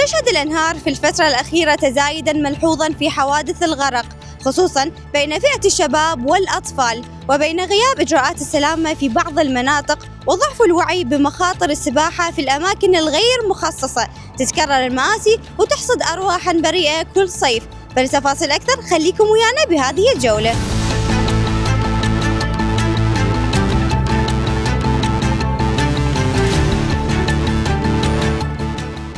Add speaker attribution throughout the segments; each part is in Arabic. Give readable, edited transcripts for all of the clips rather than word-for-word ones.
Speaker 1: تشهد الأنهار في الفترة الأخيرة تزايداً ملحوظاً في حوادث الغرق، خصوصاً بين فئة الشباب والأطفال، وبين غياب إجراءات السلامة في بعض المناطق وضعف الوعي بمخاطر السباحة في الأماكن الغير مخصصة. تتكرر المآسي وتحصد أرواحاً بريئة كل صيف. فلتفاصيل أكثر خليكم ويانا بهذه الجولة.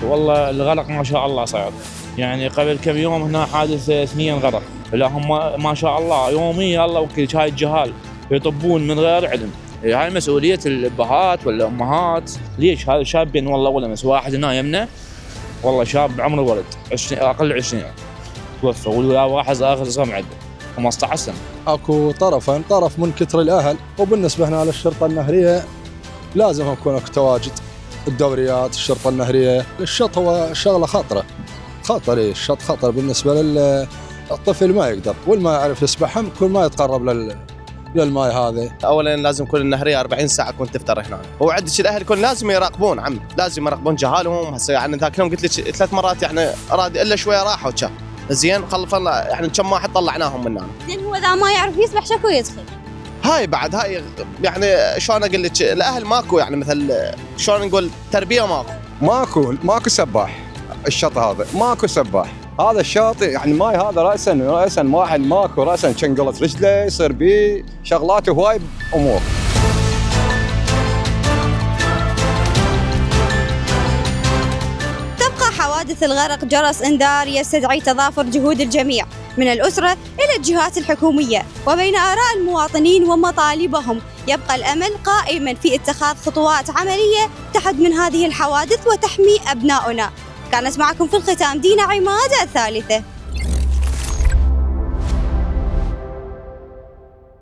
Speaker 2: والله الغرق ما شاء الله صعب، يعني قبل كم يوم هنا حادث 2 غرق، لا هم ما شاء الله يوميا الله وكيل هاي الجهال يطبون من غير علم. هاي مسؤولية الأبهات والأمهات. ليش هذا شابين والله ولا واحد هنا يمنه والله شاب عمره ولد 20 أقل 20 توفى، ولا واحد آخر صار عنده 15 سنة.
Speaker 3: اكو طرفين، طرف من كثر الاهل، وبالنسبه هنا للشرطه النهريه لازم يكون اكو تواجد. الدوريات الشرطه النهريه، الشط هو شغله خطره، الشط خطر بالنسبه للطفل ما يقدر، والما يعرف يسبح كل ما يتقرب للماء هذا.
Speaker 4: اولا لازم كل النهريه 40 ساعه تكون تفتر هنا، وعدش الاهل يكون لازم يراقبون لازم يراقبون جهالهم. هسه يعني ذاك اليوم قلت لك 3 مرات يعني اراد الا شويه راحوا كان زين، خلف الله يعني كم واحد طلعناهم من هنا.
Speaker 1: زين هو إذا ما يعرف يسبح شكو يدخل؟
Speaker 4: هاي يعني شلون اقول لك، الاهل ماكو يعني مثل شلون نقول تربيه
Speaker 3: ماكو سباح. الشط هذا ماكو سباح، هذا الشاطئ يعني ماي هذا راسا واحد ماكو راسا شنقلت رجله يصير بيه شغلات هواي امور.
Speaker 1: تبقى حوادث الغرق جرس انذار يستدعي تضافر جهود الجميع، من الأسرة إلى الجهات الحكومية، وبين آراء المواطنين ومطالبهم يبقى الأمل قائما في اتخاذ خطوات عملية تحد من هذه الحوادث وتحمي أبناؤنا. كانت معكم في الختام دينا عماد الثالثة.